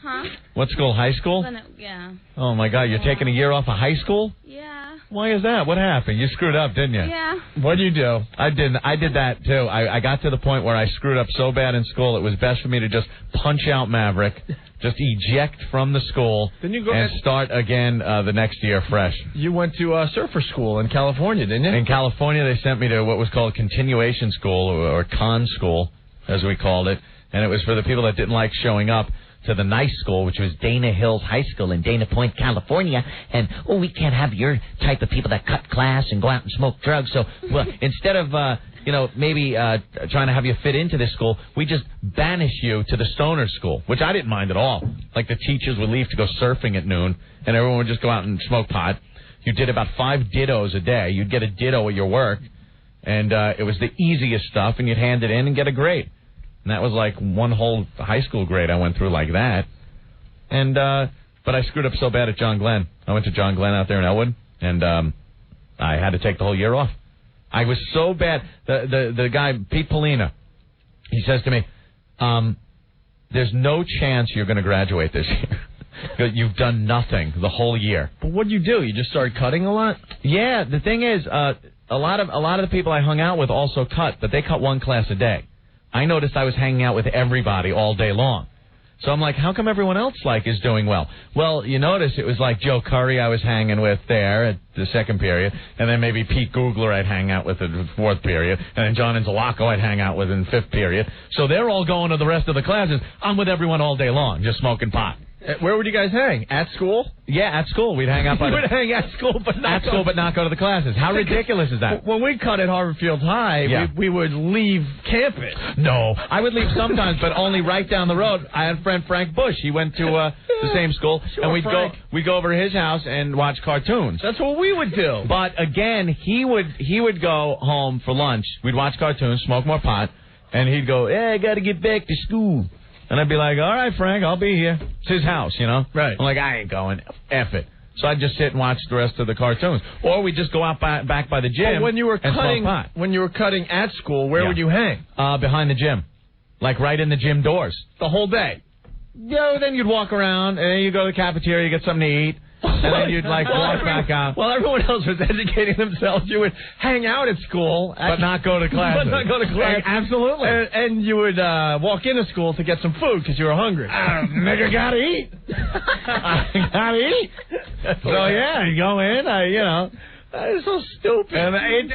Huh? What school? High school? Yeah. Oh, my God. You're taking a year off of high school? Yeah. Why is that? What happened? You screwed up, didn't you? Yeah. What did you do? I did that, too. I got to the point where I screwed up so bad in school, it was best for me to just punch out Maverick, just eject from the school, and start again the next year fresh. You went to surfer school in California, didn't you? In California, they sent me to what was called continuation school, or con school, as we called it, and it was for the people that didn't like showing up to the nice school, which was Dana Hills High School in Dana Point, California. And, we can't have your type of people that cut class and go out and smoke drugs. So, well, instead of, maybe trying to have you fit into this school, we just banish you to the stoner school, which I didn't mind at all. Like, the teachers would leave to go surfing at noon, and everyone would just go out and smoke pot. You did about 5 dittos a day. You'd get a ditto at your work, and it was the easiest stuff, and you'd hand it in and get a grade. And that was like one whole high school grade I went through like that. And but I screwed up so bad at John Glenn. I went to John Glenn out there in Elwood, and I had to take the whole year off. I was so bad. The guy, Pete Polina, he says to me, there's no chance you're going to graduate this year. You've done nothing the whole year. But what did you do? You just started cutting a lot? Yeah, the thing is, a lot of the people I hung out with also cut, but they cut 1 class a day. I noticed I was hanging out with everybody all day long. So I'm like, how come everyone else is doing well? Well, you notice it was like Joe Curry I was hanging with there at the 2nd period, and then maybe Pete Googler I'd hang out with in the 4th period, and then John Anzalaco I'd hang out with in the 5th period. So they're all going to the rest of the classes. I'm with everyone all day long, just smoking pot. Where would you guys hang? At school? Yeah, at school. We'd hang out by would hang at school, but not go to the classes. How ridiculous is that? When we cut at Harvard Field High, we would leave campus. No, I would leave sometimes, but only right down the road. I had a friend, Frank Bush. He went to the same school, and we'd go over to his house and watch cartoons. That's what we would do. But again, he would go home for lunch. We'd watch cartoons, smoke more pot, and he'd go, "Hey, I got to get back to school." And I'd be like, all right, Frank, I'll be here. It's his house, you know? Right. I'm like, I ain't going. F it. So I'd just sit and watch the rest of the cartoons. Or we'd just go out back by the gym when you were and cutting, smoke pot. When you were cutting at school, where would you hang? Behind the gym. Like right in the gym doors. The whole day? Yeah, then you'd walk around, and then you'd go to the cafeteria, get something to eat. And then you'd, walk back out. While everyone else was educating themselves, you would hang out at school. But not go to class. Absolutely. And you would walk into school to get some food because you were hungry. Nigga gotta eat. I gotta eat. So, yeah, you go in, That is so stupid.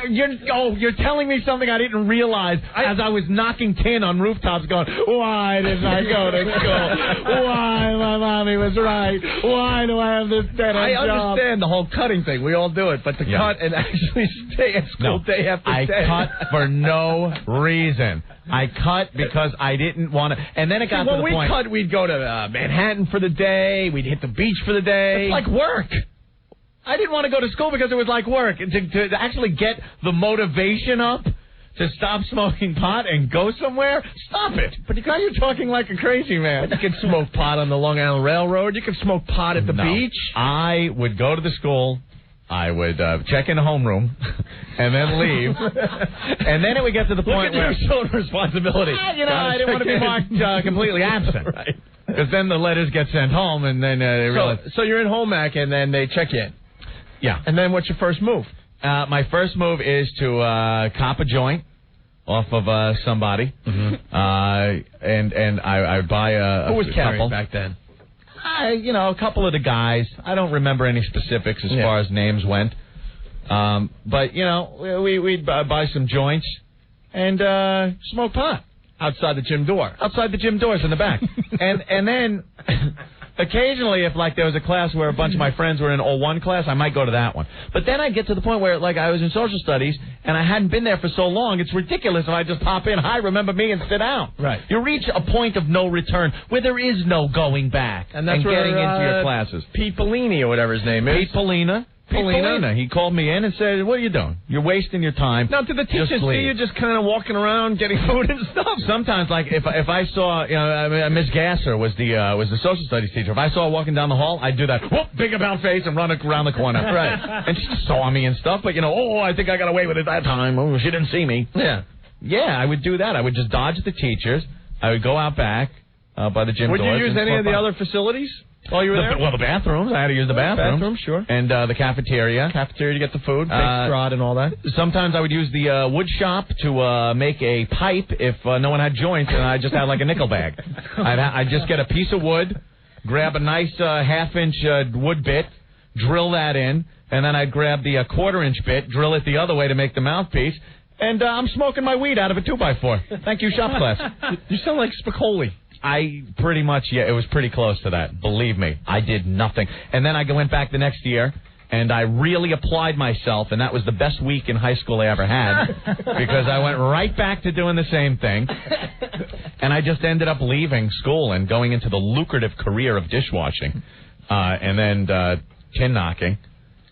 You're telling me something I didn't realize as I was knocking tin on rooftops going, why didn't I go to school? Why my mommy was right? Why do I have this dead job? I understand the whole cutting thing. We all do it. But to cut and actually stay at school day after day. I cut for no reason. I cut because I didn't want to. And then it got to the point. When we cut, we'd go to Manhattan for the day. We'd hit the beach for the day. It's like work. I didn't want to go to school because it was like work. And to actually get the motivation up to stop smoking pot and go somewhere, stop it. But now you're talking like a crazy man. You could smoke pot on the Long Island Railroad. You could smoke pot at the beach. I would go to the school. I would check in the homeroom and then leave. And then it would get to the point where... Look at your own responsibility. I didn't want to be marked completely absent. Right. Because then the letters get sent home and then they realize... So you're in home ec and then they check you in. Yeah. And then what's your first move? My first move is to cop a joint off of somebody. Mm-hmm. And I would buy a Who was carrying couple. back then? A couple of the guys. I don't remember any specifics as far as names went. But, we'd buy some joints and smoke pot. Outside the gym door. Outside the gym doors in the back. and then... Occasionally, if there was a class where a bunch of my friends were in 01 class, I might go to that one. But then I get to the point where, I was in social studies, and I hadn't been there for so long, it's ridiculous if I just pop in, hi, remember me, and sit down. Right. You reach a point of no return where there is no going back and that's getting into your classes. Pete Polini, or whatever his name is. Pete Polina. He called me in and said, what are you doing? You're wasting your time. Now, to the teachers, see you just kind of walking around getting food and stuff. Sometimes, if I saw, Miss Gasser was the social studies teacher. If I saw her walking down the hall, I'd do that, whoop, big about face and run around the corner. Right. And she saw me and stuff, but, I think I got away with it that time. Oh, she didn't see me. Yeah. Yeah, I would do that. I would just dodge the teachers. I would go out back. by the gym Would doors. You use any of the other facilities while you were there? Well, the bathrooms. I had to use the bathrooms. Sure. And the cafeteria. Cafeteria to get the food, big strad and all that. Sometimes I would use the wood shop to make a pipe if no one had joints, and I just had like a nickel bag. I'd just get a piece of wood, grab a nice half-inch wood bit, drill that in, and then I'd grab the quarter-inch bit, drill it the other way to make the mouthpiece, and I'm smoking my weed out of a 2x4. Thank you, shop class. You sound like Spicoli. I pretty much, it was pretty close to that. Believe me, I did nothing. And then I went back the next year, and I really applied myself, and that was the best week in high school I ever had, because I went right back to doing the same thing, and I just ended up leaving school and going into the lucrative career of dishwashing, and then tin knocking.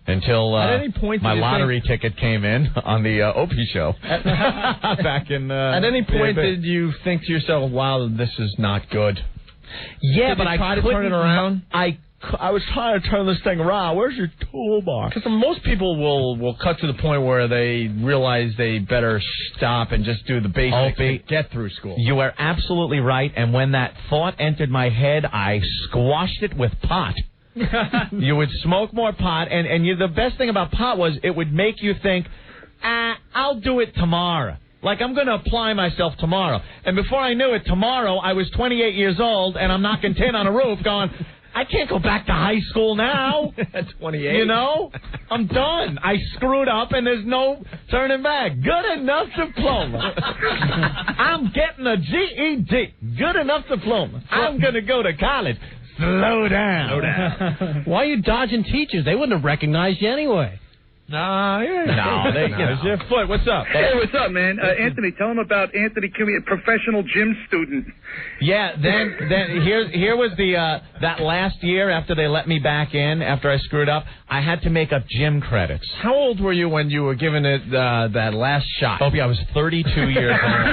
Until at any point my lottery ticket came in on the Opie show back in. At any point did you think to yourself, "Wow, this is not good"? Yeah, but I tried to turn it around. I was trying to turn this thing around. Where's your toolbox? Because most people will cut to the point where they realize they better stop and just do the basics to get through school. You are absolutely right. And when that thought entered my head, I squashed it with pot. You would smoke more pot, and the best thing about pot was it would make you think, I'll do it tomorrow. Like, I'm going to apply myself tomorrow. And before I knew it, tomorrow, I was 28 years old, and I'm knocking tin on a roof going, I can't go back to high school now. At 28. You know? I'm done. I screwed up, and there's no turning back. Good enough diploma. I'm getting a GED. Good enough diploma. I'm going to go to college. Slow down. Why are you dodging teachers? They wouldn't have recognized you anyway. No, it's your foot. What's up? Hey, what's up, man? Anthony, tell him about Anthony Kimmy, a professional gym student. Yeah, then here was the that last year after they let me back in, after I screwed up, I had to make up gym credits. How old were you when you were given it that last shot? Opie, I was 32 years old.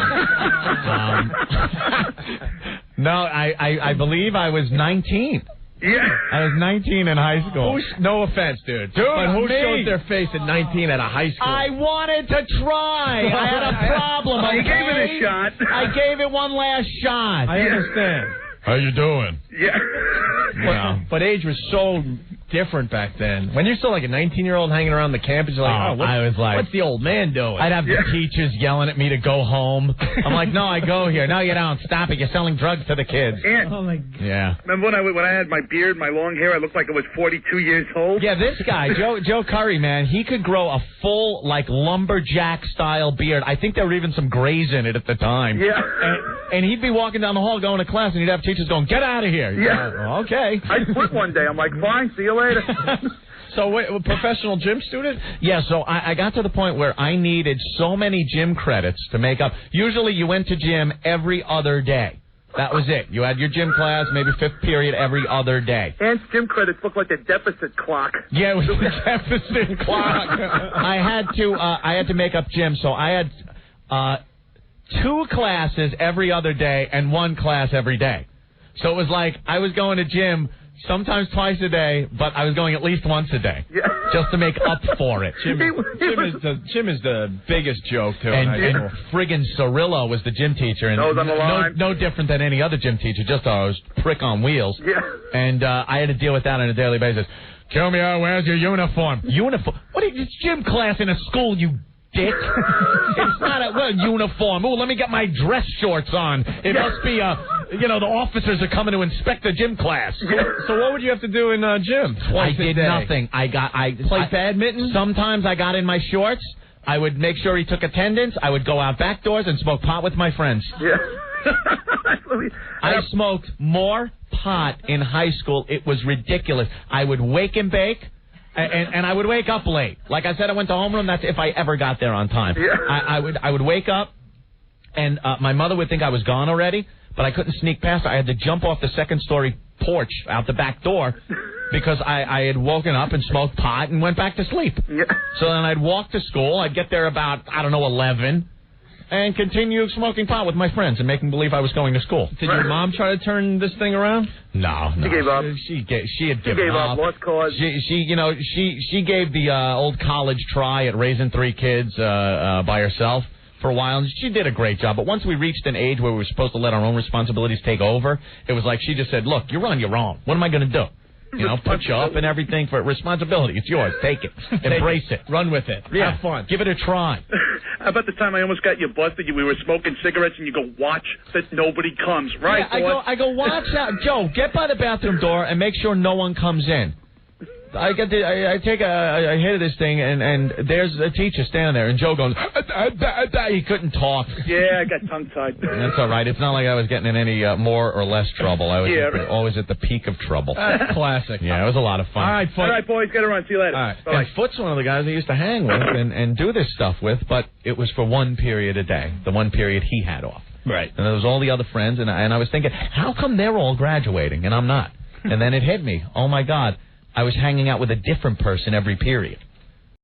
No, I believe I was 19. Yeah. I was 19 in high school. No offense, dude. But who showed their face at 19 at a high school? I wanted to try. I had a problem. You gave it a shot. I gave it one last shot. I understand. How you doing? Yeah. But age was so different back then. When you're still like a 19-year-old hanging around the campus, you're like, what's the old man doing? I'd have the teachers yelling at me to go home. I'm like, no, I go here. No, you don't. Stop it. You're selling drugs to the kids. Oh, my God. Yeah. Remember when I had my beard, my long hair, I looked like I was 42 years old? Yeah, this guy, Joe Curry, man, he could grow a full, like, lumberjack-style beard. I think there were even some grays in it at the time. Yeah. And he'd be walking down the hall going to class, and he'd have teachers going, get out of here. Yeah. Okay. I quit one day. I'm like, fine, see you later. So, wait, a professional gym student? Yeah, so I got to the point where I needed so many gym credits to make up. Usually you went to gym every other day. That was it. You had your gym class, maybe fifth period every other day. And gym credits look like a deficit clock. Yeah, it was a deficit clock. I had to make up gym, so I had 2 classes every other day and 1 class every day. So it was like I was going to gym sometimes twice a day, but I was going at least once a day, just to make up for it. Gym is the biggest joke, too. And friggin' Cirillo was the gym teacher. And on the line. No different than any other gym teacher, just a prick on wheels. Yeah. And I had to deal with that on a daily basis. Kill me, where's your uniform? Uniform? What is this gym class in a school, you dick? It's not a uniform. Oh, let me get my dress shorts on. It must be the officers are coming to inspect the gym class. So what would you have to do in gym? I did nothing. I played badminton. Sometimes I got in my shorts. I would make sure he took attendance. I would go out back doors and smoke pot with my friends. Yeah. I smoked more pot in high school. It was ridiculous. I would wake and bake. And I would wake up late. Like I said, I went to homeroom. That's if I ever got there on time. Yeah. I would wake up, and my mother would think I was gone already, but I couldn't sneak past her. I had to jump off the second-story porch out the back door because I had woken up and smoked pot and went back to sleep. Yeah. So then I'd walk to school. I'd get there about, 11, and continue smoking pot with my friends and making believe I was going to school. Did your mom try to turn this thing around? No. She gave up. She had given up. Lost cause. She gave the old college try at raising 3 kids by herself. for a while, and she did a great job. But once we reached an age where we were supposed to let our own responsibilities take over, it was like she just said, look, you're on your own. What am I going to do? You know, put you up and everything for responsibility. It's yours. Take it. Embrace it. Run with it. Yeah. Have fun. Give it a try. How about the time I almost got you busted? We were smoking cigarettes, and you go, watch that nobody comes, right? Yeah, I go, watch out. Joe, get by the bathroom door and make sure no one comes in. I take a hit of this thing, and there's a teacher standing there, and Joe goes, he couldn't talk. Yeah, I got tongue-tied. That's all right. It's not like I was getting in any more or less trouble. I was always at the peak of trouble. That's classic. Yeah, it was a lot of fun. All right, Foot. All right, boys, get around. See you later. All right. And Foot's one of the guys I used to hang with and do this stuff with, but it was for one period a day, the one period he had off. Right. And there was all the other friends, and I was thinking, how come they're all graduating and I'm not? And then it hit me. Oh, my God. I was hanging out with a different person every period.